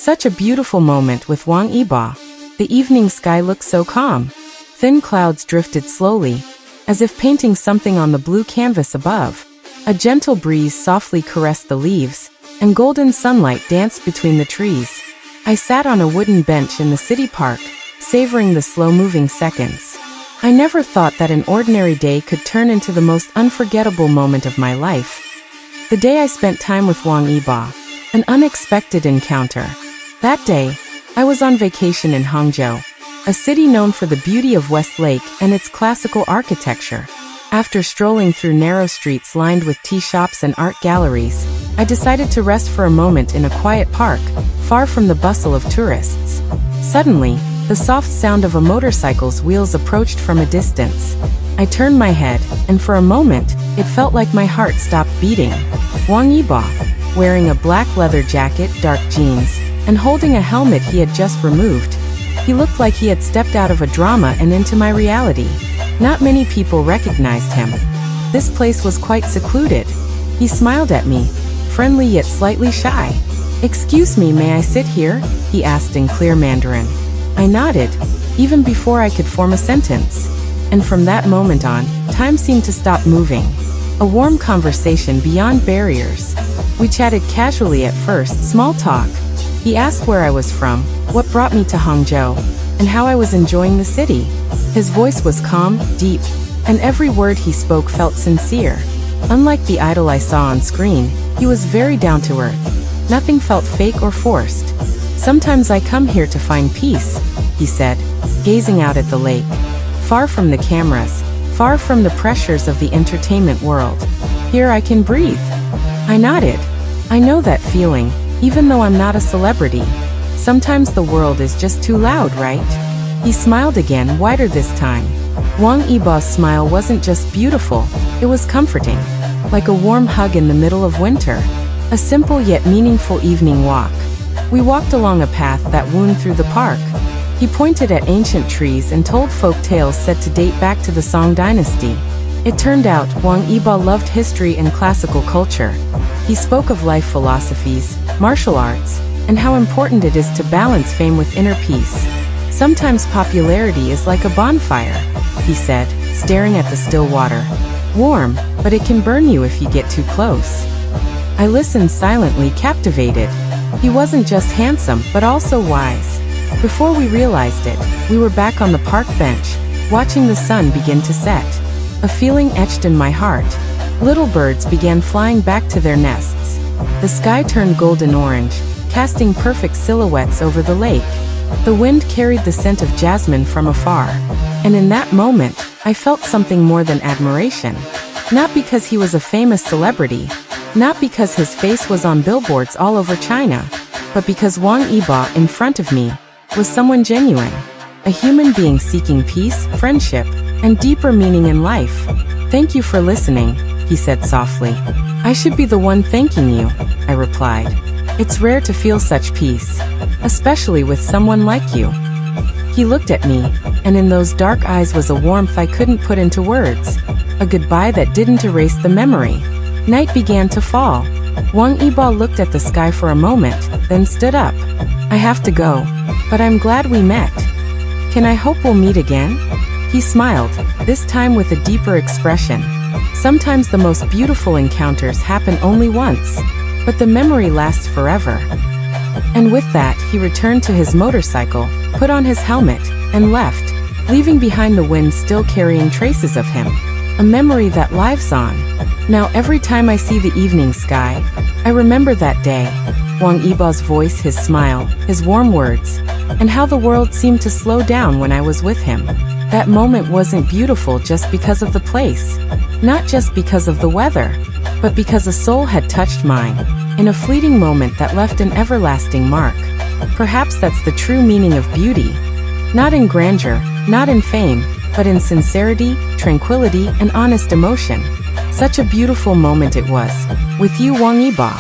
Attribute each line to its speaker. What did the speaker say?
Speaker 1: Such a beautiful moment with wangyibo. The evening sky looked so calm. Thin clouds drifted slowly, as if painting something on the blue canvas above. A gentle breeze softly caressed the leaves, and golden sunlight danced between the trees. I sat on a wooden bench in the city park, savoring the slow-moving seconds. I never thought that an ordinary day could turn into the most unforgettable moment of my life. The day I spent time with wangyibo, an unexpected encounter. That day, I was on vacation in Hangzhou, a city known for the beauty of West Lake and its classical architecture. After strolling through narrow streets lined with tea shops and art galleries, I decided to rest for a moment in a quiet park, far from the bustle of tourists. Suddenly, the soft sound of a motorcycle's wheels approached from a distance. I turned my head, and for a moment, it felt like my heart stopped beating. Wangyibo, wearing a black leather jacket, dark jeans, and holding a helmet he had just removed. He looked like he had stepped out of a drama and into my reality. Not many people recognized him. This place was quite secluded. He smiled at me, friendly yet slightly shy. "Excuse me, may I sit here?" he asked in clear Mandarin. I nodded, even before I could form a sentence. And from that moment on, time seemed to stop moving. A warm conversation beyond barriers. We chatted casually at first, small talk. He asked where I was from, what brought me to Hangzhou, and how I was enjoying the city. His voice was calm, deep, and every word he spoke felt sincere. Unlike the idol I saw on screen, he was very down to earth. Nothing felt fake or forced. "Sometimes I come here to find peace," he said, gazing out at the lake. Far from the cameras, far from the pressures of the entertainment world. "Here I can breathe." I nodded. I know that feeling, even though I'm not a celebrity. Sometimes the world is just too loud, right? He smiled again, wider this time. Wangyibo's smile wasn't just beautiful, it was comforting. Like a warm hug in the middle of winter. A simple yet meaningful evening walk. We walked along a path that wound through the park. He pointed at ancient trees and told folk tales said to date back to the Song dynasty. It turned out Wangyibo loved history and classical culture. He spoke of life philosophies, martial arts, and how important it is to balance fame with inner peace. "Sometimes popularity is like a bonfire," he said, staring at the still water. "Warm, but it can burn you if you get too close." I listened silently, captivated. He wasn't just handsome, but also wise. Before we realized it, we were back on the park bench, watching the sun begin to set. A feeling etched in my heart. Little birds began flying back to their nests. The sky turned golden orange, casting perfect silhouettes over the lake. The wind carried the scent of jasmine from afar. And in that moment, I felt something more than admiration. Not because he was a famous celebrity, not because his face was on billboards all over China, but because wangyibo in front of me was someone genuine. A human being seeking peace, friendship, and deeper meaning in life. "Thank you for listening," he said softly. "I should be the one thanking you," I replied. "It's rare to feel such peace, especially with someone like you." He looked at me, and in those dark eyes was a warmth I couldn't put into words. A goodbye that didn't erase the memory. Night began to fall. Wangyibo looked at the sky for a moment, then stood up. "I have to go, but I'm glad we met. Can I hope we'll meet again?" He smiled, this time with a deeper expression. Sometimes the most beautiful encounters happen only once, but the memory lasts forever. And with that, he returned to his motorcycle, put on his helmet, and left, leaving behind the wind still carrying traces of him. A memory that lives on. Now every time I see the evening sky, I remember that day. Wangyibo's voice, his smile, his warm words, and how the world seemed to slow down when I was with him. That moment wasn't beautiful just because of the place, not just because of the weather, but because a soul had touched mine, in a fleeting moment that left an everlasting mark. Perhaps that's the true meaning of beauty. Not in grandeur, not in fame, but in sincerity, tranquility, and honest emotion. Such a beautiful moment it was. With you, wangyibo.